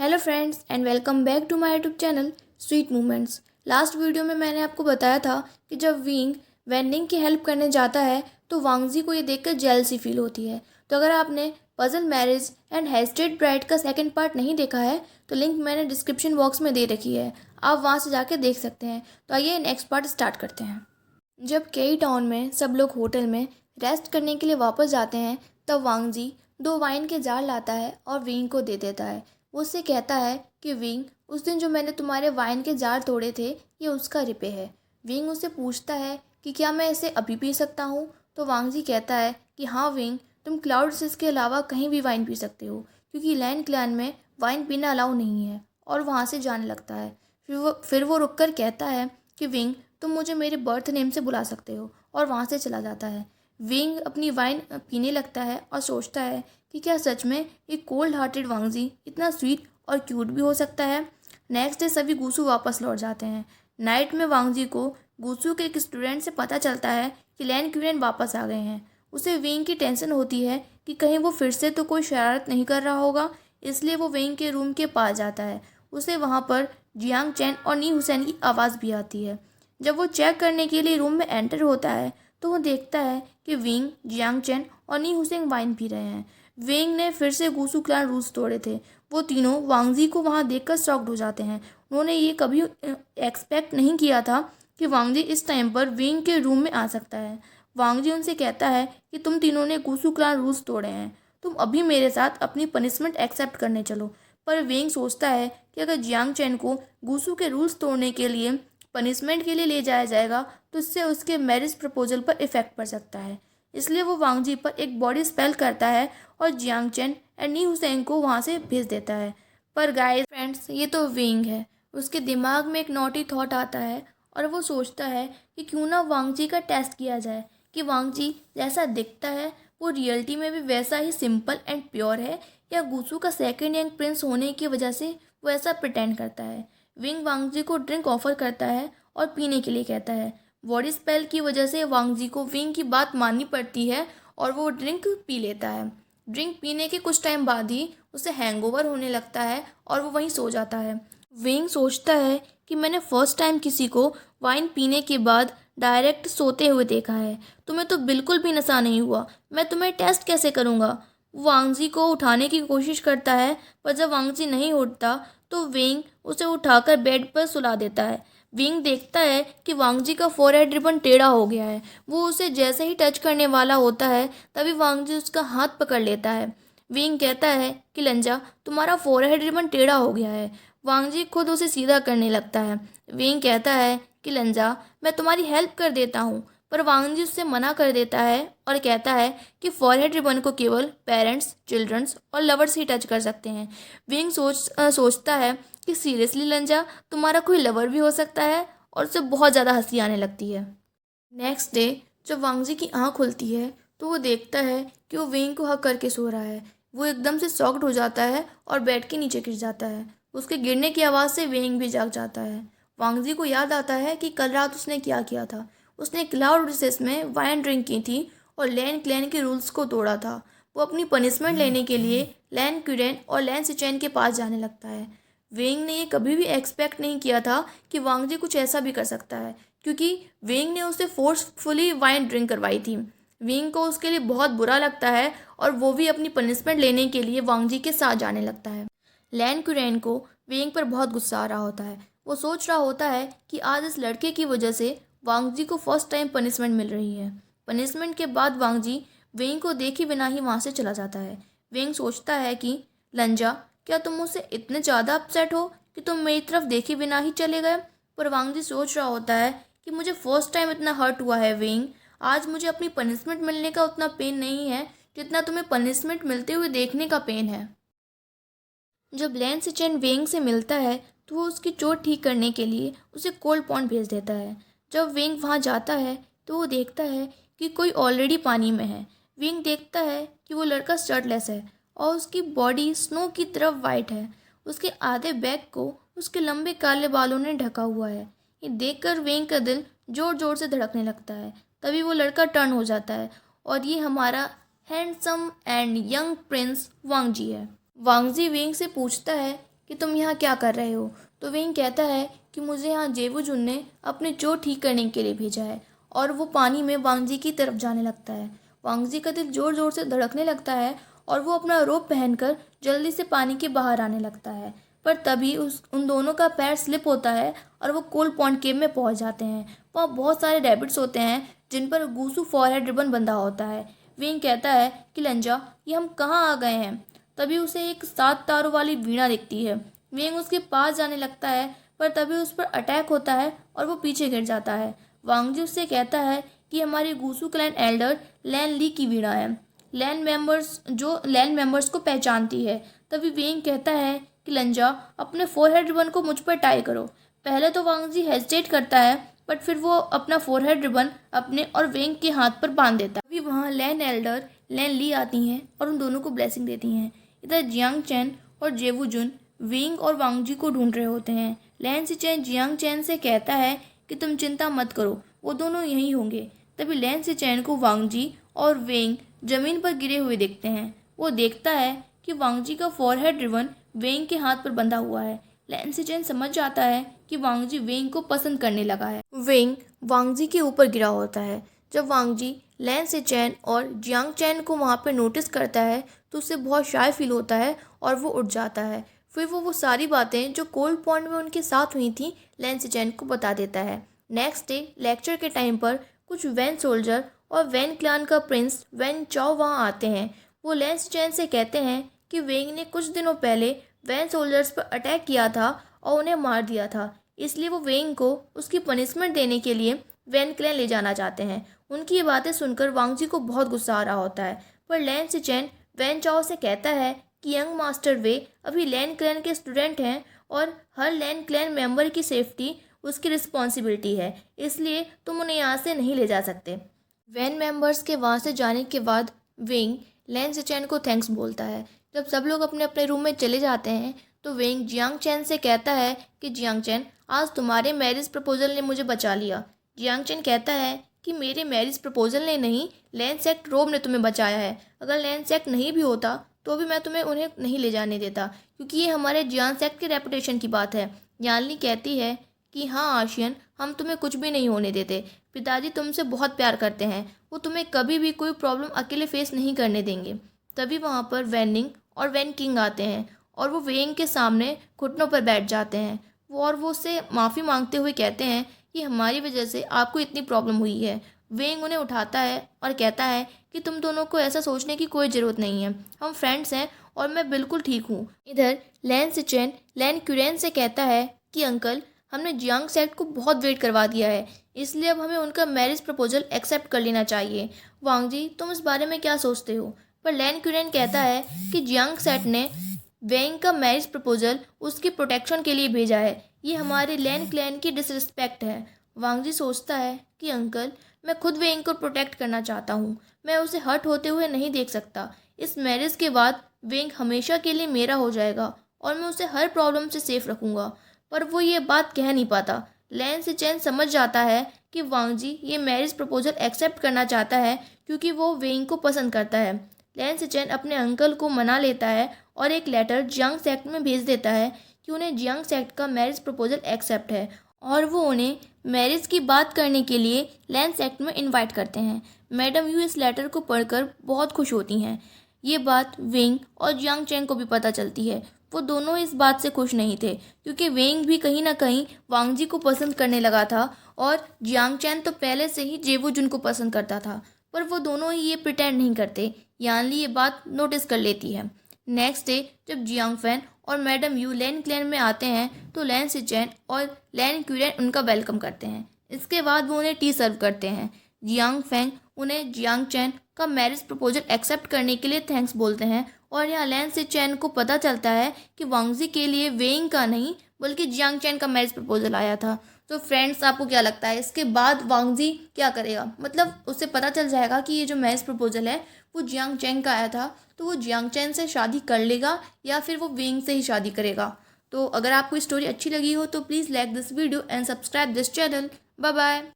Hello friends and welcome back to my YouTube channel sweet moments. Last video में मैंने आपको बताया था कि जब विंग वेंडिंग की हेल्प करने जाता है तो वांगजी को ये देखकर जेलसी फील होती है। तो अगर आपने पजल मैरिज एंड हेस्टेड ब्राइड का सेकंड पार्ट नहीं देखा है तो लिंक मैंने डिस्क्रिप्शन बॉक्स में दे रखी है, आप वहाँ से जाके देख सकते हैं। तो आइए नेक्स्ट पार्ट स्टार्ट करते हैं। जब केई टाउन में सब लोग होटल में रेस्ट करने के लिए वापस जाते हैं तब वांगजी 2 वाइन के जार लाता है और विंग को दे देता है। वो उससे कहता है कि विंग, उस दिन जो मैंने तुम्हारे वाइन के जार तोड़े थे ये उसका रिपे है। विंग उससे पूछता है कि क्या मैं इसे अभी पी सकता हूँ। तो वांगजी कहता है कि हाँ विंग, तुम क्लाउड सिस के अलावा कहीं भी वाइन पी सकते हो, क्योंकि लैंड क्लैन में वाइन पीना अलाउ नहीं है। और वहाँ से जाने लगता है। फिर वो रुक कर कहता है कि विंग, तुम मुझे मेरे बर्थ नेम से बुला सकते हो, और वहाँ से चला जाता है। विंग अपनी वाइन पीने लगता है और सोचता है कि क्या सच में एक कोल्ड हार्टेड वांगजी इतना स्वीट और क्यूट भी हो सकता है। नेक्स्ट डे सभी गूसू वापस लौट जाते हैं। नाइट में वांगजी को गूसू के एक स्टूडेंट से पता चलता है कि लैन क्यूरेन वापस आ गए हैं। उसे विंग की टेंशन होती है कि कहीं वो फिर से तो कोई शरारत नहीं कर रहा होगा, इसलिए वो विंग के रूम के पास जाता है। उसे वहाँ पर जियांग चैन और नी हुसैन की आवाज़ भी आती है। जब वो चेक करने के लिए रूम में एंटर होता है तो वो देखता है कि विंग, जियांग चैन और नी हुसैन वाइन पी रहे हैं। विंग ने फिर से गूसू क्लान रूल्स तोड़े थे। वो तीनों वांगजी को वहाँ देखकर शॉक्ड हो जाते हैं। उन्होंने ये कभी एक्सपेक्ट नहीं किया था कि वांगजी इस टाइम पर विंग के रूम में आ सकता है। वांगजी उनसे कहता है कि तुम तीनों ने गूसू क्लान रूल्स तोड़े हैं, तुम अभी मेरे साथ अपनी पनिशमेंट एक्सेप्ट करने चलो। पर विंग सोचता है कि अगर जियांग चैन को गूसू के रूल्स तोड़ने के लिए पनिशमेंट के लिए ले जाया जाएगा तो इससे उसके मैरिज प्रपोजल पर इफेक्ट पड़ सकता है। इसलिए वो वांगजी पर एक बॉडी स्पेल करता है और जियांग चैन एंड नी हुसैन को वहाँ से भेज देता है। पर गाइस फ्रेंड्स, ये तो विंग है। उसके दिमाग में एक नॉटी थॉट आता है और वो सोचता है कि क्यों ना वांगजी का टेस्ट किया जाए कि वांगजी जैसा दिखता है वो रियलिटी में भी वैसा ही सिंपल एंड प्योर है, या गूसू का सेकंड यंग प्रिंस होने की वजह से वो ऐसा प्रिटेंड करता है। विंग वांगजी को ड्रिंक ऑफर करता है और पीने के लिए कहता है। बॉडी स्पेल की वजह से वांगजी को विंग की बात माननी पड़ती है और वो ड्रिंक पी लेता है। ड्रिंक पीने के कुछ टाइम बाद ही उसे हैंगओवर होने लगता है और वो वहीं सो जाता है। विंग सोचता है कि मैंने फर्स्ट टाइम किसी को वाइन पीने के बाद डायरेक्ट सोते हुए देखा है। तुम्हें तो बिल्कुल भी नशा नहीं हुआ, मैं तुम्हें टेस्ट कैसे करूँगा। वो वांगजी को उठाने की कोशिश करता है, पर जब वांगजी नहीं उठता तो विंग उसे उठाकर बेड पर सुला देता है। विंग देखता है कि वांगजी का फोरहेड रिबन टेढ़ा हो गया है। वो उसे जैसे ही टच करने वाला होता है तभी वांगजी उसका हाथ पकड़ लेता है। विंग कहता है कि लंजा, तुम्हारा फोरहेड रिबन टेढ़ा हो गया है। वांगजी खुद उसे सीधा करने लगता है। विंग कहता है कि लंजा, मैं तुम्हारी हेल्प कर देता हूँ, पर वांगजी उससे मना कर देता है और कहता है कि फॉरहेड रिबन को केवल पेरेंट्स, चिल्ड्रंस और लवर्स ही टच कर सकते हैं। विंग सोचता है कि सीरियसली लंजा, तुम्हारा कोई लवर भी हो सकता है, और उसे बहुत ज़्यादा हंसी आने लगती है। नेक्स्ट डे जब वांगजी की आँख खुलती है तो वो देखता है कि वो विंग को हक करके सो रहा है। वो एकदम से शॉक्ड हो जाता है और बेड के नीचे गिर जाता है। उसके गिरने की आवाज़ से विंग भी जाग जाता है। वांगजी को याद आता है कि कल रात उसने क्या किया था। उसने क्लाउड रिसेस में वाइन ड्रिंक की थी और लैन क्लैन के रूल्स को तोड़ा था। वो अपनी पनिशमेंट लेने के लिए लैन क्यूरेन और लैन सिचैन के पास जाने लगता है। वेंग ने ये कभी भी एक्सपेक्ट नहीं किया था कि वांगजी कुछ ऐसा भी कर सकता है, क्योंकि वेंग ने उसे फोर्सफुली वाइन ड्रिंक करवाई थी। वेंग को उसके लिए बहुत बुरा लगता है और वो भी अपनी पनिशमेंट लेने के लिए वांगजी के साथ जाने लगता है। लैन कुरैन को वेंग पर बहुत गुस्सा आ रहा होता है। वो सोच रहा होता है कि आज इस लड़के की वजह से वांगजी को फर्स्ट टाइम पनिशमेंट मिल रही है। पनिशमेंट के बाद वांगजी वेंग को देखे बिना ही वहाँ से चला जाता है। वेंग सोचता है कि लंजा, क्या तुम मुझसे इतने ज़्यादा अपसेट हो कि तुम मेरी तरफ देखे बिना ही चले गए। पर वांगजी सोच रहा होता है कि मुझे फर्स्ट टाइम इतना हर्ट हुआ है वेंग, आज मुझे अपनी पनिशमेंट मिलने का उतना पेन नहीं है जितना तुम्हें पनिशमेंट मिलते हुए देखने का पेन है। जब लैन सिचेन वेंग से मिलता है तो वो उसकी चोट ठीक करने के लिए उसे कोल्ड पॉन्ड भेज देता है। जब वेंग वहाँ जाता है तो वो देखता है कि कोई ऑलरेडी पानी में है। वेंग देखता है कि वो लड़का शर्टलेस है और उसकी बॉडी स्नो की तरफ वाइट है। उसके आधे बैक को उसके लंबे काले बालों ने ढका हुआ है। ये देखकर वेंग का दिल जोर जोर से धड़कने लगता है। तभी वो लड़का टर्न हो जाता है और ये हमारा हैंडसम एंड यंग प्रिंस वांगजी है। वांगजी वेंग से पूछता है कि तुम यहाँ क्या कर रहे हो। तो विंग कहता है कि मुझे यहाँ जेवुजुन ने अपनी चोट ठीक करने के लिए भेजा है, और वो पानी में वांगजी की तरफ जाने लगता है। वांगजी का दिल ज़ोर ज़ोर से धड़कने लगता है और वो अपना रोप पहनकर जल्दी से पानी के बाहर आने लगता है। पर तभी उन दोनों का पैर स्लिप होता है और वो कोल पॉन्ड केव में पहुंच जाते हैं। वहाँ बहुत सारे रैबिट्स होते हैं जिन पर गूसू फॉरहेड रिबन बंधा होता है। विंग कहता है कि लंजा, ये हम कहाँ आ गए हैं। तभी उसे एक 7 तारों वाली वीणा दिखती है। विंग उसके पास जाने लगता है, पर तभी उस पर अटैक होता है और वो पीछे गिर जाता है। वांगजी उससे कहता है कि हमारी गूसू क्लैन एल्डर लैन ली की वीणा है, लैन मेंबर्स को पहचानती है। तभी विंग कहता है कि लंजा, अपने फोरहेड रिबन को मुझ पर टाई करो। पहले तो वांगजी हेजिटेट करता है, बट फिर वो अपना फोरहेड रिबन अपने और वेंग के हाथ पर बांध देता है। अभी वहाँ लैन एल्डर लैन ली आती हैं और उन दोनों को ब्लेसिंग देती हैं। इधर जियांग चैन और जेवुजुन विंग और वांगजी को ढूंढ रहे होते हैं। लैन सिचेन जियांग चैन से कहता है कि तुम चिंता मत करो, वो दोनों यहीं होंगे। तभी लैन सिचेन को वांगजी और वेंग जमीन पर गिरे हुए देखते हैं। वो देखता है कि वांगजी का फोरहेड रिबन वेंग के हाथ पर बंधा हुआ है। लैन सिचेन समझ जाता है कि वांगजी वेंग को पसंद करने लगा है। वेंग वांगजी के ऊपर गिरा होता है। जब वांगजी लैन सिचेन और जियांग चैन को वहाँ पे नोटिस करता है तो उसे बहुत शाय फील होता है और वो उठ जाता है। फिर वो सारी बातें जो कोल्ड पॉन्ड में उनके साथ हुई थी लैन सिचेन को बता देता है। नेक्स्ट डे लेक्चर के टाइम पर कुछ वैन सोल्जर और वैन क्लान का प्रिंस वैन चाओ वहाँ आते हैं। वो लैन सिचेन से कहते हैं कि वेंग ने कुछ दिनों पहले वैन सोल्जर्स पर अटैक किया था और उन्हें मार दिया था, इसलिए वो वेंग को उसकी पनिशमेंट देने के लिए वैन क्लैन ले जाना चाहते हैं। उनकी ये बातें सुनकर वांगजी को बहुत गुस्सा आ रहा होता है, पर लैन सिचेन वैन चाओ से कहता है कि यंग मास्टर वे अभी लैन क्लैन के स्टूडेंट हैं और हर लैन क्लैन मेंबर की सेफ्टी उसकी रिस्पॉन्सिबिलिटी है, इसलिए तुम उन्हें यहाँ से नहीं ले जा सकते। वैन मेंबर्स के वहाँ से जाने के बाद वेंग लैन सिचेन को थैंक्स बोलता है। जब सब लोग अपने अपने रूम में चले जाते हैं तो वेंग जियांग चैन से कहता है कि जियांग चैन, आज तुम्हारे मैरिज प्रपोजल ने मुझे बचा लिया। जियांग चैन कहता है कि मेरे मैरिज प्रपोजल ने नहीं, लैन सेक्ट रोब ने तुम्हें बचाया है। अगर लैन सेक्ट नहीं भी होता तो भी मैं तुम्हें उन्हें नहीं ले जाने देता, क्योंकि ये हमारे जियांग सेक्ट के रेपुटेशन की बात है। यानली कहती है कि हाँ आशियन, हम तुम्हें कुछ भी नहीं होने देते। पिताजी तुमसे बहुत प्यार करते हैं, वो तुम्हें कभी भी कोई प्रॉब्लम अकेले फेस नहीं करने देंगे। तभी वहाँ पर वैनिंग और वैन किंग आते हैं और वो वेंग के सामने घुटनों पर बैठ जाते हैं। वो उससे माफ़ी मांगते हुए कहते हैं कि हमारी वजह से आपको इतनी प्रॉब्लम हुई है। वेंग उन्हें उठाता है और कहता है कि तुम दोनों को ऐसा सोचने की कोई ज़रूरत नहीं है, हम फ्रेंड्स हैं और मैं बिल्कुल ठीक हूँ। इधर लैन सिचेन लैन क्यूरेन से कहता है कि अंकल, हमने जियांग सेक्ट को बहुत वेट करवा दिया है, इसलिए अब हमें उनका मैरिज प्रपोजल एक्सेप्ट कर लेना चाहिए। वांगजी, तुम इस बारे में क्या सोचते हो? पर लैन क्यूरेन कहता है कि जियांग सेट ने वेंग का मैरिज प्रपोजल उसकी प्रोटेक्शन के लिए भेजा है, ये हमारे लैन क्लैन की डिसरिस्पेक्ट है। वांगजी सोचता है कि अंकल, मैं खुद वेंग को प्रोटेक्ट करना चाहता हूँ, मैं उसे हर्ट होते हुए नहीं देख सकता। इस मैरिज के बाद वेंग हमेशा के लिए मेरा हो जाएगा और मैं उसे हर प्रॉब्लम से सेफ रखूँगा। पर वो ये बात कह नहीं पाता। लैन सिचेन समझ जाता है कि वांगजी ये मैरिज प्रपोजल एक्सेप्ट करना चाहता है क्योंकि वो वेंग को पसंद करता है। लैन सिचेन अपने अंकल को मना लेता है और एक लेटर जियांग सेक्ट में भेज देता है कि उन्हें जियांग सेक्ट का मैरिज प्रपोजल एक्सेप्ट है और वो उन्हें मैरिज की बात करने के लिए लैन सेक्ट में इनवाइट करते हैं। मैडम यू इस लेटर को पढ़कर बहुत खुश होती हैं। ये बात वेंग और जियांग चैन को भी पता चलती है। वो दोनों इस बात से खुश नहीं थे क्योंकि वेंग भी कहीं ना कहीं वांगजी को पसंद करने लगा था और जियांग चैन तो पहले से ही जेवुजुन को पसंद करता था, पर वो दोनों ही ये प्रिटेंड नहीं करते। यानली ये बात नोटिस कर लेती है। नेक्स्ट डे जब जियांग फैन और मैडम यू लैन क्लैन में आते हैं तो लैन सिचेन और लैन क्यूरेन उनका वेलकम करते हैं। इसके बाद वो उन्हें टी सर्व करते हैं। जियांग फैंग उन्हें जियांग चैन का मैरिज प्रपोजल एक्सेप्ट करने के लिए थैंक्स बोलते हैं और यहाँ लैन सिचेन को पता चलता है कि वांगजी के लिए वेइंग का नहीं बल्कि जियांग चैन का मैरिज प्रपोजल आया था। तो फ्रेंड्स, आपको क्या लगता है इसके बाद वांगजी क्या करेगा? मतलब उसे पता चल जाएगा कि ये जो मैरिज प्रपोजल है वो जियांग चैन का आया था, तो वो जियांग चैन से शादी कर लेगा या फिर वो वेइंग से ही शादी करेगा? तो अगर आपको स्टोरी अच्छी लगी हो तो please like this video and subscribe this channel. Bye bye.